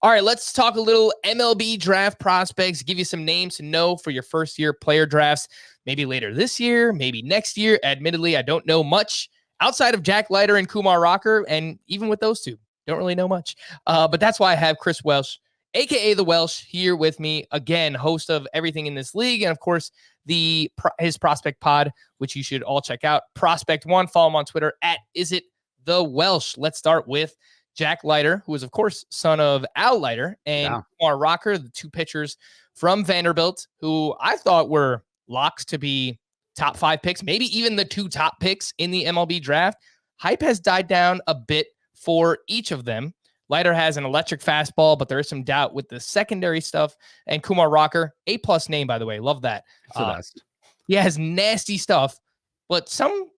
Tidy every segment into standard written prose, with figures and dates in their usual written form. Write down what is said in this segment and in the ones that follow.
All right, let's talk a little MLB draft prospects, give you some names to know for your first year player drafts, maybe later this year, maybe next year. Admittedly, I don't know much outside of Jack Leiter and Kumar Rocker, and even with those two, don't really know much. But that's why I have Chris Welsh, a.k.a. The Welsh, here with me, again, host of Everything in This League, and of course, his Prospect Pod, which you should all check out. Prospect One, follow him on Twitter at @IsItTheWelsh. Let's start with Jack Leiter, who is, of course, son of Al Leiter, and Kumar Rocker, the two pitchers from Vanderbilt, who I thought were locks to be top 5 picks, maybe even the 2 top picks in the MLB draft. Hype has died down a bit for each of them. Leiter has an electric fastball, but there is some doubt with the secondary stuff. And Kumar Rocker, A+ name, by the way. Love that. He has nasty stuff, but some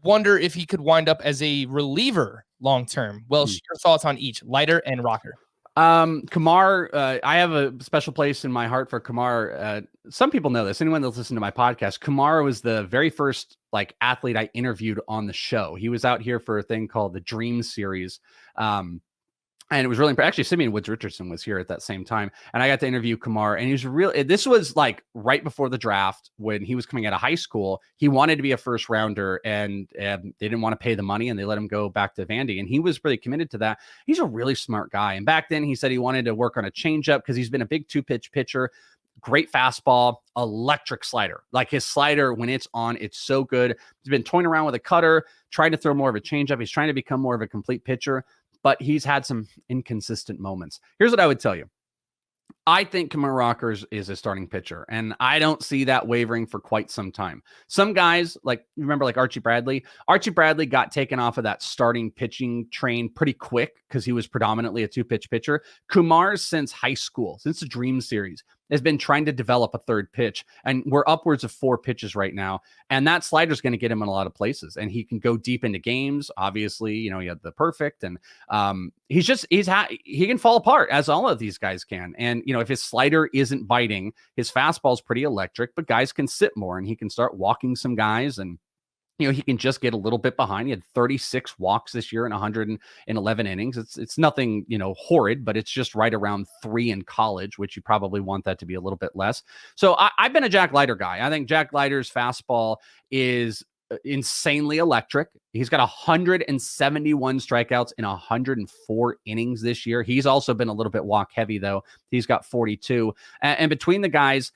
wonder if he could wind up as a reliever long-term. Well, your thoughts on each, Leiter and Rocker? Kumar, I have a special place in my heart for Kumar. Some people know this. Anyone that's listened to my podcast, Kumar was the very first athlete I interviewed on the show. He was out here for a thing called the Dream Series. And it was really actually Simeon Woods Richardson was here at that same time. And I got to interview Kumar, and he was this was right before the draft when he was coming out of high school. He wanted to be a first rounder, and they didn't want to pay the money, and they let him go back to Vandy. And he was really committed to that. He's a really smart guy. And back then he said he wanted to work on a changeup because he's been a big 2-pitch pitcher. Great fastball, electric slider. His slider, when it's on, it's so good. He's been toying around with a cutter, trying to throw more of a changeup. He's trying to become more of a complete pitcher, but he's had some inconsistent moments. Here's what I would tell you. I think Kumar Rocker is a starting pitcher, and I don't see that wavering for quite some time. Some guys, remember Archie Bradley? Archie Bradley got taken off of that starting pitching train pretty quick because he was predominantly a 2-pitch pitcher. Kumar, since high school, since the Dream Series, has been trying to develop a third pitch, and we're upwards of 4 pitches right now. And that slider is going to get him in a lot of places, and he can go deep into games. Obviously, he had the perfect, and he can fall apart, as all of these guys can. And if his slider isn't biting, his fastball is pretty electric, but guys can sit more, and he can start walking some guys, and he can just get a little bit behind. He had 36 walks this year in 111 innings. It's nothing, horrid, but it's just right around 3 in college, which you probably want that to be a little bit less. So I've been a Jack Leiter guy. I think Jack Leiter's fastball is insanely electric. He's got 171 strikeouts in 104 innings this year. He's also been a little bit walk heavy, though. He's got 42. And between the guys,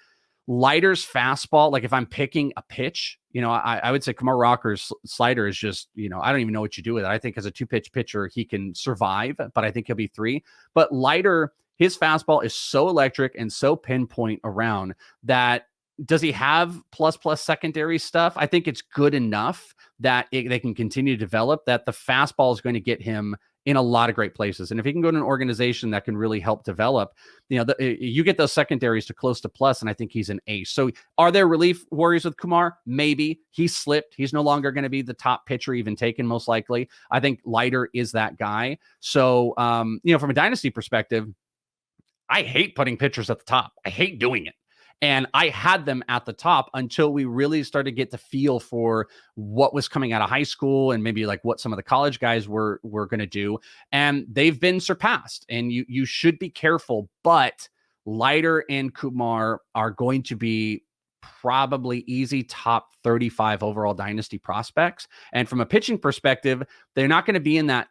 Leiter's fastball, if I'm picking a pitch, I would say Kumar Rocker's slider is just, I don't even know what you do with it. I think as a 2-pitch pitcher, he can survive, but I think he'll be 3. But Leiter, his fastball is so electric and so pinpoint around that. Does he have plus secondary stuff? I think it's good enough that they can continue to develop, that the fastball is going to get him in a lot of great places. And if he can go to an organization that can really help develop, you get those secondaries to close to plus, and I think he's an ace. So are there relief worries with Kumar? Maybe. He slipped. He's no longer going to be the top pitcher even taken, most likely. I think Leiter is that guy. So, from a dynasty perspective, I hate putting pitchers at the top. I hate doing it. And I had them at the top until we really started to get the feel for what was coming out of high school and maybe what some of the college guys were going to do. And they've been surpassed, and you should be careful. But Leiter and Kumar are going to be probably easy top 35 overall dynasty prospects. And from a pitching perspective, they're not going to be in that.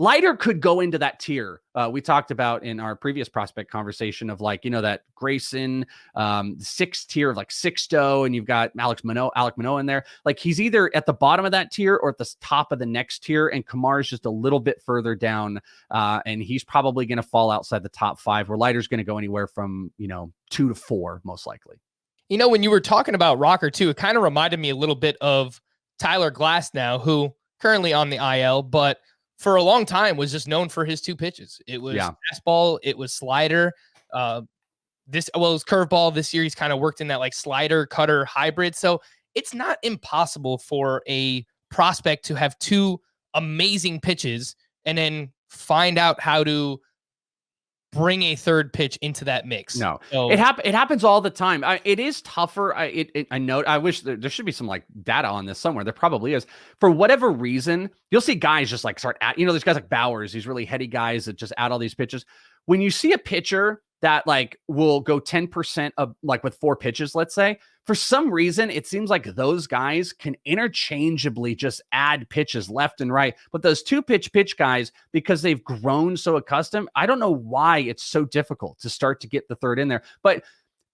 Leiter could go into that tier we talked about in our previous prospect conversation of that Grayson 6th tier of Sixto, and you've got Alek Manoah in there. He's either at the bottom of that tier or at the top of the next tier, and Kumar is just a little bit further down, and he's probably going to fall outside the top 5, where Leiter's going to go anywhere from 2 to 4 most likely. When you were talking about Rocker too, it kind of reminded me a little bit of Tyler Glasnow, who currently on the IL, but for a long time was just known for his 2 pitches. It was fastball, it was slider. It was curveball. This year he's kind of worked in that slider cutter hybrid. So it's not impossible for a prospect to have 2 amazing pitches and then find out how to bring a third pitch into that mix. No, so, it happens all the time. It is tougher. I know. I wish there should be some data on this somewhere. There probably is. For whatever reason, you'll see guys just start at, there's guys like Bowers, these really heady guys that just add all these pitches. when you see a pitcher that like will go 10% of like with 4 pitches, let's say, for some reason, it seems like those guys can interchangeably just add pitches left and right. But those 2-pitch guys, because they've grown so accustomed, I don't know why it's so difficult to start to get the third in there. But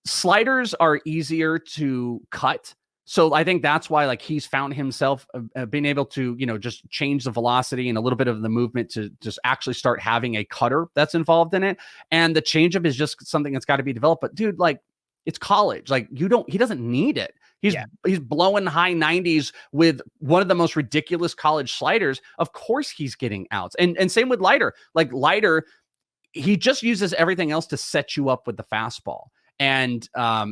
sliders are easier to cut. So I think that's why like he's found himself being able to, just change the velocity and a little bit of the movement to just actually start having a cutter that's involved in it. And the changeup is just something that's got to be developed. But dude, like it's college. Like he doesn't need it. He's blowing high 90s with one of the most ridiculous college sliders. Of course he's getting outs. And same with Leiter. Like Leiter, he just uses everything else to set you up with the fastball. And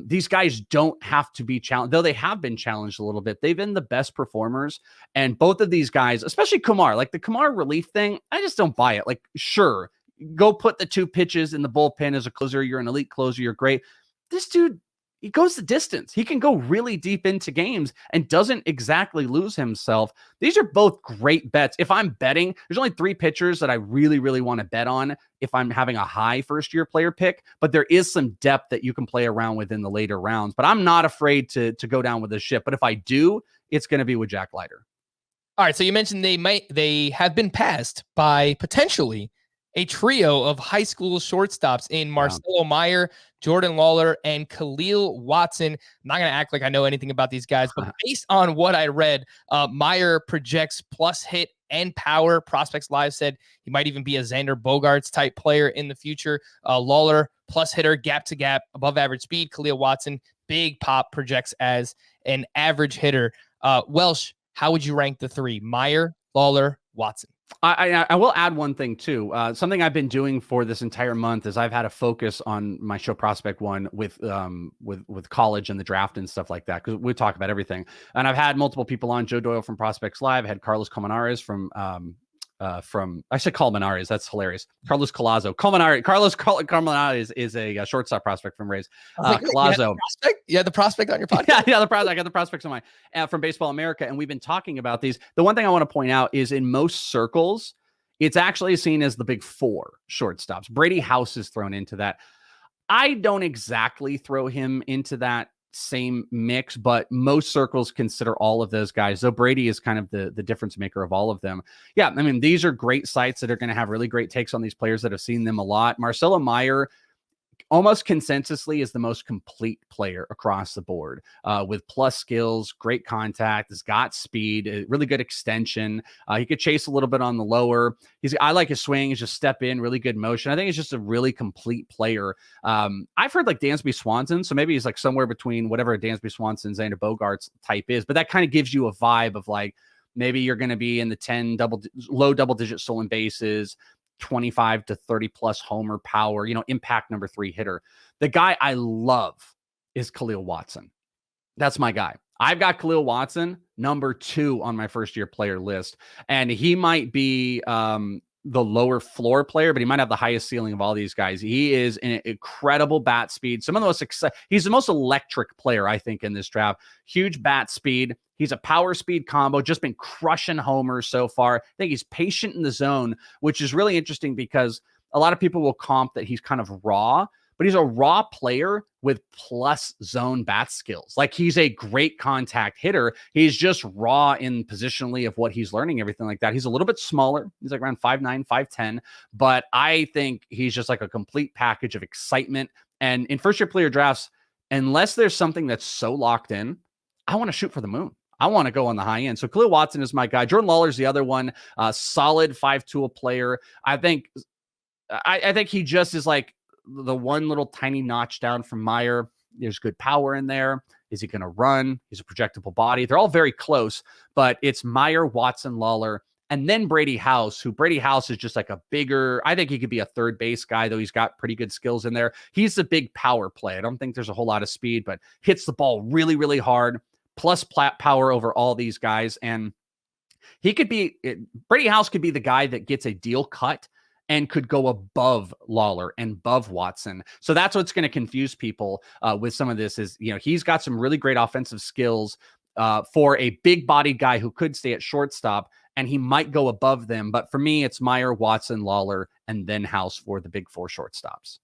these guys don't have to be challenged, though they have been challenged a little bit. They've been the best performers. And both of these guys, especially Kumar, like the Kumar relief thing, I just don't buy it. Like, sure, go put the 2 pitches in the bullpen as a closer. You're an elite closer. You're great. This dude, he goes the distance. He can go really deep into games and doesn't exactly lose himself. These are both great bets. If I'm betting, there's only 3 pitchers that I really, really want to bet on if I'm having a high first-year player pick, but there is some depth that you can play around with in the later rounds. But I'm not afraid to go down with this ship. But if I do, it's going to be with Jack Leiter. All right, so you mentioned they have been passed by potentially a trio of high school shortstops in Marcelo Meyer, Jordan Lawler, and Khalil Watson. I'm not going to act like I know anything about these guys, but based on what I read, Meyer projects plus hit and power. Prospects Live said he might even be a Xander Bogaerts type player in the future. Lawler, plus hitter, gap to gap, above average speed. Khalil Watson, big pop, projects as an average hitter. Welsh, how would you rank the 3? Meyer, Lawler, Watson. I will add one thing too. Something I've been doing for this entire month is I've had a focus on my show Prospect One with college and the draft and stuff like that, because we talk about everything. And I've had multiple people on. Joe Doyle from Prospects Live. I had Carlos Colmenares from I said Colmenares. That's hilarious. Carlos Collazo. Carlos Colmenares is a shortstop prospect from Rays. Collazo. You had the prospect on your podcast? Yeah, the prospect. I got the prospects on my from Baseball America, and we've been talking about these. The one thing I want to point out is in most circles, it's actually seen as the big 4 shortstops. Brady House is thrown into that. I don't exactly throw him into that same mix, but most circles consider all of those guys, though Brady is kind of the difference maker of all of them. Yeah, I mean, these are great sites that are going to have really great takes on these players that have seen them a lot. Marcelo Meyer, almost consensusly, is the most complete player across the board, with plus skills, great contact, has got speed, really good extension. He could chase a little bit on the lower. I like his swing. He's just step in, really good motion. I think he's just a really complete player. I've heard like Dansby Swanson, so maybe he's like somewhere between whatever a Dansby Swanson, Xander Bogaerts type is, but that kind of gives you a vibe of like, maybe you're going to be in the low double digit stolen bases, 25 to 30 plus homer power, impact number 3 hitter. The guy I love is Khalil Watson. That's my guy. I've got Khalil Watson number 2 on my first year player list. And he might be the lower floor player, but he might have the highest ceiling of all these guys. He is an incredible bat speed. Some of the most he's the most electric player, I think, in this draft. Huge bat speed. He's a power speed combo, just been crushing homers so far. I think he's patient in the zone, which is really interesting because a lot of people will comp that he's kind of raw, but he's a raw player with plus zone bat skills. Like he's a great contact hitter. He's just raw in positionally of what he's learning, everything like that. He's a little bit smaller. He's like around 5'9", 5'10", but I think he's just like a complete package of excitement. And in first year player drafts, unless there's something that's so locked in, I want to shoot for the moon. I want to go on the high end. So Khalil Watson is my guy. Jordan Lawler is the other one. Solid 5-tool player. I think he just is like the one little tiny notch down from Meyer. There's good power in there. Is he going to run? He's a projectable body. They're all very close, but it's Meyer, Watson, Lawler, and then Brady House, Brady House is just like a bigger, I think he could be a third base guy, though he's got pretty good skills in there. He's the big power play. I don't think there's a whole lot of speed, but hits the ball really, really hard, plus power over all these guys. And Brady House could be the guy that gets a deal cut and could go above Lawler and above Watson. So that's what's going to confuse people with some of this is, he's got some really great offensive skills for a big bodied guy who could stay at shortstop. and he might go above them. But for me, it's Meyer, Watson, Lawler, and then House for the big 4 shortstops.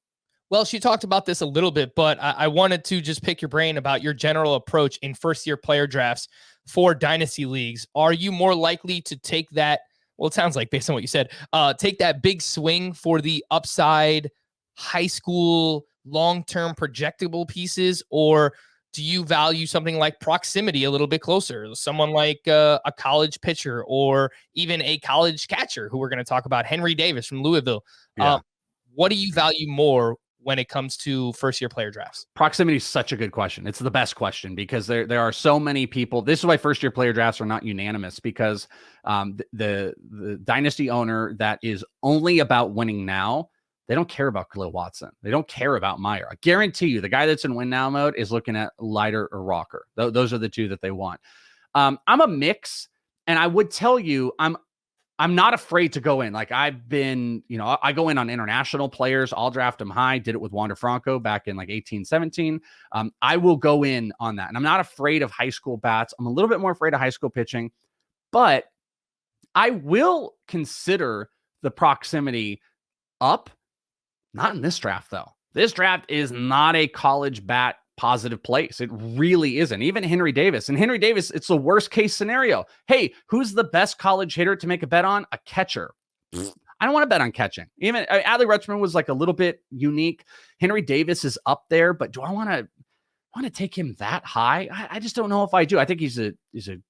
Well, she talked about this a little bit, but I wanted to just pick your brain about your general approach in first-year player drafts for dynasty leagues. Are you more likely to take that? Well, it sounds like, based on what you said, take that big swing for the upside high school long-term projectable pieces, or do you value something like proximity a little bit closer? Someone like a college pitcher or even a college catcher who we're going to talk about, Henry Davis from Louisville. Yeah. What do you value more when it comes to first-year player drafts? Proximity is such a good question. It's the best question because there are so many people. This is why first-year player drafts are not unanimous, because the dynasty owner that is only about winning now, they don't care about Khalil Watson. They don't care about Meyer. I guarantee you the guy that's in win now mode is looking at Leiter or Rocker. Those are the two that they want. I'm a mix, and I would tell you I'm not afraid to go in. Like I've been, I go in on international players. I'll draft them high. Did it with Wander Franco back in like 18, 17. I will go in on that. And I'm not afraid of high school bats. I'm a little bit more afraid of high school pitching, but I will consider the proximity up. Not in this draft, though. This draft is not a college bat positive place. It really isn't. Even Henry Davis. And Henry Davis, it's the worst case scenario. Hey, who's the best college hitter to make a bet on? A catcher. I don't want to bet on catching. Even Adley Rutschman was like a little bit unique. Henry Davis is up there, but do I want to take him that high? I just don't know if I do. I think he's a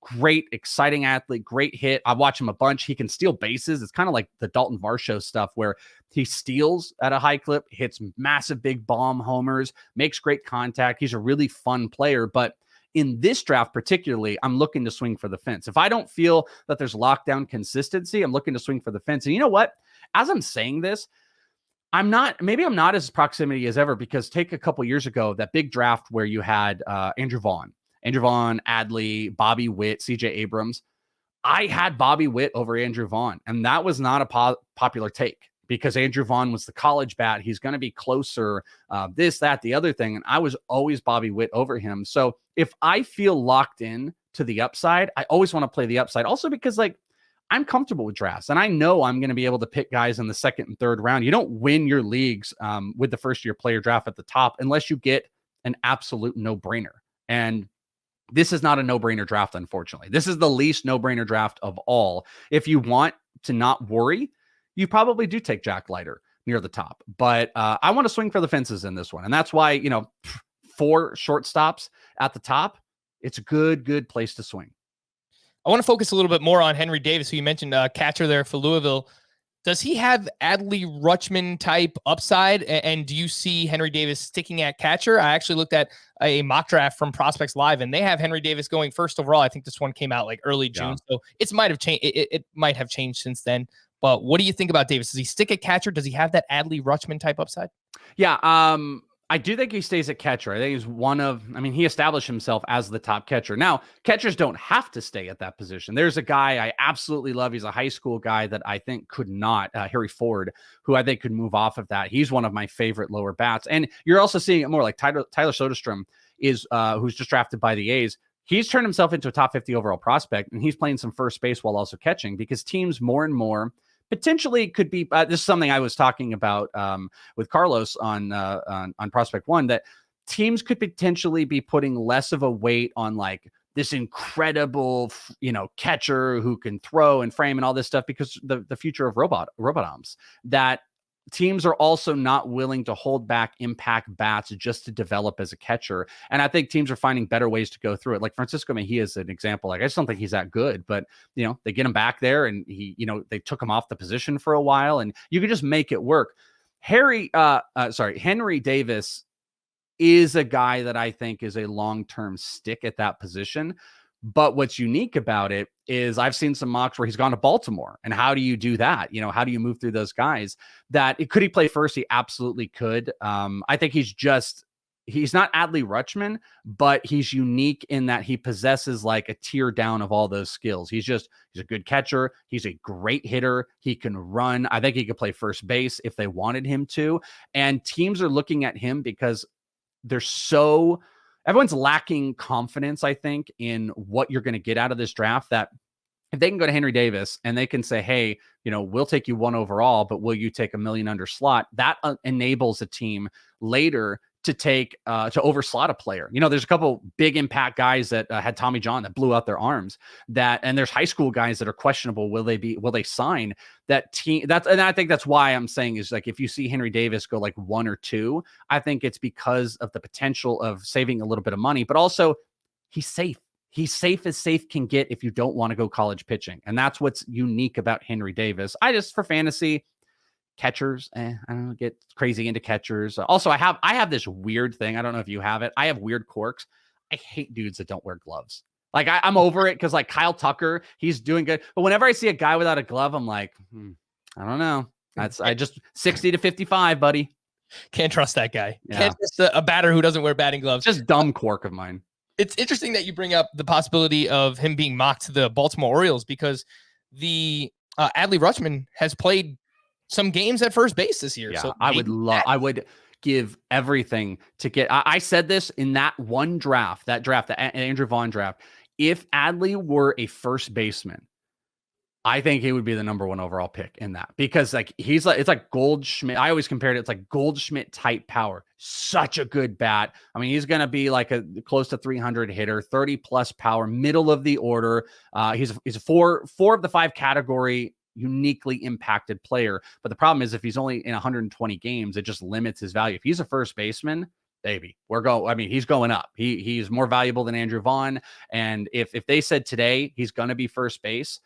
great, exciting athlete, great hit. I watch him a bunch. He can steal bases. It's kind of like the Dalton Varsho stuff where he steals at a high clip, hits massive big bomb homers, makes great contact. He's a really fun player. But in this draft particularly, I'm looking to swing for the fence. If I don't feel that there's lockdown consistency, I'm looking to swing for the fence. And you know what? As I'm saying this, maybe I'm not as proximity as ever, because take a couple years ago, that big draft where you had Andrew Vaughn, Adley, Bobby Witt, CJ Abrams. I had Bobby Witt over Andrew Vaughn, and that was not a popular take because Andrew Vaughn was the college bat. He's going to be closer, this, that, the other thing. And I was always Bobby Witt over him. So if I feel locked in to the upside, I always want to play the upside. Also because I'm comfortable with drafts, and I know I'm going to be able to pick guys in the second and third round. You don't win your leagues with the first-year player draft at the top unless you get an absolute no-brainer. And this is not a no-brainer draft, unfortunately. This is the least no-brainer draft of all. If you want to not worry, you probably do take Jack Leiter near the top. But I want to swing for the fences in this one. And that's why, 4 shortstops at the top, it's a good place to swing. I want to focus a little bit more on Henry Davis, who you mentioned, catcher there for Louisville. Does he have Adley Rutschman type upside? And do you see Henry Davis sticking at catcher? I actually looked at a mock draft from Prospects Live, and they have Henry Davis going first overall. I think this one came out like early June, so it might have changed. It might have changed since then. But what do you think about Davis? Does he stick at catcher? Does he have that Adley Rutschman type upside? Yeah, I do think he stays at catcher. I think he's he established himself as the top catcher. Now, catchers don't have to stay at that position. There's a guy I absolutely love. He's a high school guy that I think could not, Harry Ford, who I think could move off of that. He's one of my favorite lower bats. And you're also seeing it more like Tyler Soderstrom is, who's just drafted by the A's. He's turned himself into a top 50 overall prospect, and he's playing some first base while also catching, because teams more and more potentially could be, this is something I was talking about with Carlos on Prospect One, that teams could potentially be putting less of a weight on like this incredible, catcher who can throw and frame and all this stuff, because the future of robot arms, that teams are also not willing to hold back impact bats just to develop as a catcher. And I think teams are finding better ways to go through it. Like Francisco Mejia is an example. Like, I just don't think he's that good, but they get him back there, and they took him off the position for a while, and you can just make it work. Henry Davis is a guy that I think is a long-term stick at that position. But what's unique about it is I've seen some mocks where he's gone to Baltimore. And how do you do that? How do you move through those guys? Could he play first? He absolutely could. I think he's not Adley Rutschman, but he's unique in that he possesses like a tier down of all those skills. He's a good catcher. He's a great hitter. He can run. I think he could play first base if they wanted him to. And teams are looking at him because everyone's lacking confidence, I think, in what you're going to get out of this draft, that if they can go to Henry Davis and they can say, hey, we'll take you 1 overall, but will you take $1 million under slot? That enables a team later to take to overslot a player. There's a couple big impact guys that had Tommy John that blew out their arms, and there's high school guys that are questionable. Will they sign that team? And I think that's why I'm saying is like, if you see Henry Davis go like 1 or 2, I think it's because of the potential of saving a little bit of money, but also he's safe. He's safe as safe can get if you don't want to go college pitching. And that's what's unique about Henry Davis. For fantasy, catchers, I don't get crazy into catchers. Also, I have this weird thing. I don't know if you have it. I have weird quirks. I hate dudes that don't wear gloves. Like I'm over it because like Kyle Tucker, he's doing good. But whenever I see a guy without a glove, I'm like, I don't know. I just 60 to 55, buddy. Can't trust that guy. Yeah. Can't trust a batter who doesn't wear batting gloves. Just dumb quirk of mine. It's interesting that you bring up the possibility of him being mocked to the Baltimore Orioles because the Adley Rutschman has played some games at first base this year. Yeah, so I would give everything to get. I said this in that one draft, the Andrew Vaughn draft. If Adley were a first baseman, I think he would be the number 1 overall pick in that, because like it's like Goldschmidt. I always compared it. It's like Goldschmidt type power. Such a good bat. I mean, he's going to be like a close to 300 hitter, 30 plus power, middle of the order. He's a 4 of the 5 category uniquely impacted player. But the problem is if he's only in 120 games, it just limits his value. If he's a first baseman, baby, he's going up. He's more valuable than Andrew Vaughn. And if they said today he's going to be first base,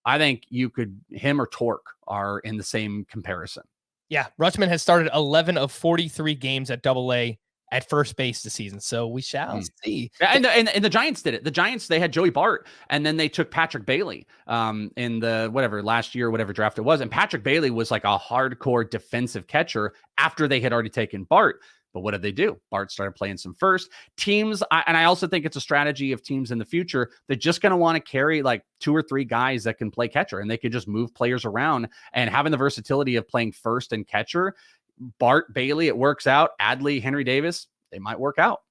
I think him or Torque are in the same comparison. Yeah. Rutschman has started 11 of 43 games at AA at first base this season. So we shall see. And the Giants did it. The Giants, they had Joey Bart, and then they took Patrick Bailey in the last year, whatever draft it was. And Patrick Bailey was like a hardcore defensive catcher after they had already taken Bart. But what did they do? Bart started playing some first. Teams, and I also think it's a strategy of teams in the future. They're just going to want to carry like 2 or 3 guys that can play catcher, and they could just move players around. And having the versatility of playing first and catcher, Bart, Bailey, it works out. Adley, Henry Davis, they might work out.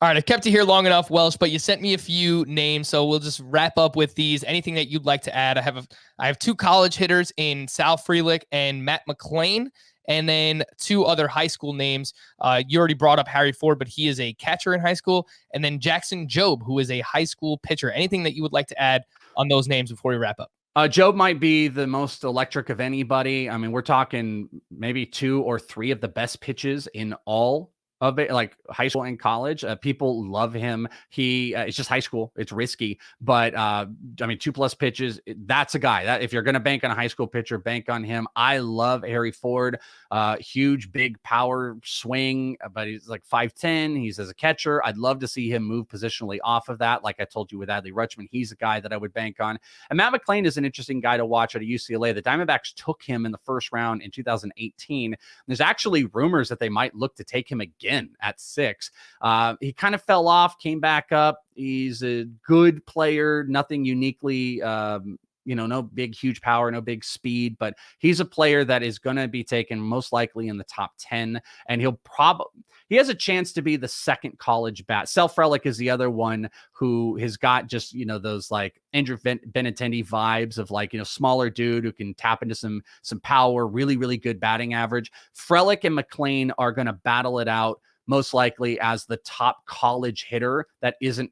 All right, I kept you here long enough, Welsh, but you sent me a few names, so we'll just wrap up with these. Anything that you'd like to add? I have 2 college hitters in Sal Frelick and Matt McClain, and then 2 other high school names. You already brought up Harry Ford, but he is a catcher in high school, and then Jackson Jobe, who is a high school pitcher. Anything that you would like to add on those names before we wrap up? Jobe might be the most electric of anybody. I mean, we're talking maybe 2 or 3 of the best pitches in all of it, like high school and college. People love him. It's just high school. It's risky, but 2+ pitches. That's a guy that if you're going to bank on a high school pitcher, bank on him. I love Harry Ford. Huge, big power swing, but he's like 5'10". He's as a catcher. I'd love to see him move positionally off of that. Like I told you with Adley Rutschman, he's a guy that I would bank on. And Matt McClain is an interesting guy to watch at UCLA. The Diamondbacks took him in the first round in 2018. There's actually rumors that they might look to take him again at 6. He kind of fell off, came back up. He's a good player, nothing uniquely, no big, huge power, no big speed, but he's a player that is going to be taken most likely in the top 10. And he has a chance to be the second college bat. Sal Frelick is the other one who has got just, those like Andrew Benintendi vibes of like, smaller dude who can tap into some power, really, really good batting average. Frelick and McClain are going to battle it out most likely as the top college hitter that isn't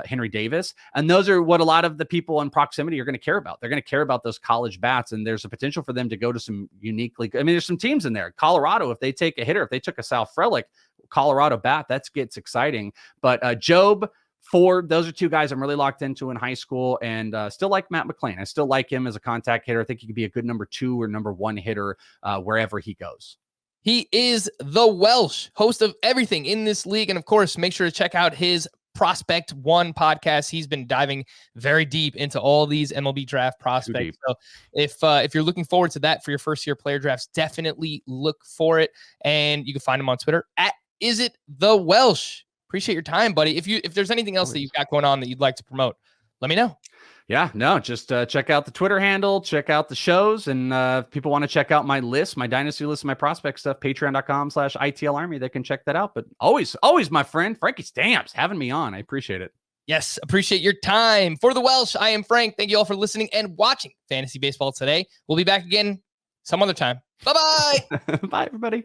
Henry Davis. And those are what a lot of the people in proximity are going to care about. They're going to care about those college bats, and there's a potential for them to go to some uniquely, there's some teams in there. Colorado, if they take a hitter, if they took a Sal Frelick, Colorado bat, that gets exciting. But Jobe, Ford, those are 2 guys I'm really locked into in high school, and still like Matt McClain. I still like him as a contact hitter. I think he could be a good number 2 or number 1 hitter wherever he goes. He is the Welsh, host of everything in this league. And of course, make sure to check out his Prospect One podcast. He's been diving very deep into all these MLB draft prospects. So if you're looking forward to that for your first year player drafts, definitely look for it. And you can find him on Twitter at @IsItTheWelsh. Appreciate your time, buddy. If there's anything else that you've got going on that you'd like to promote, let me know. Yeah, no, just check out the Twitter handle, check out the shows. And if people want to check out my list, my dynasty list, my prospect stuff, patreon.com/ITL Army, they can check that out. But always, my friend, Frankie Stamps having me on. I appreciate it. Yes, appreciate your time. For the Welsh, I am Frank. Thank you all for listening and watching Fantasy Baseball today. We'll be back again some other time. Bye-bye. Bye, everybody.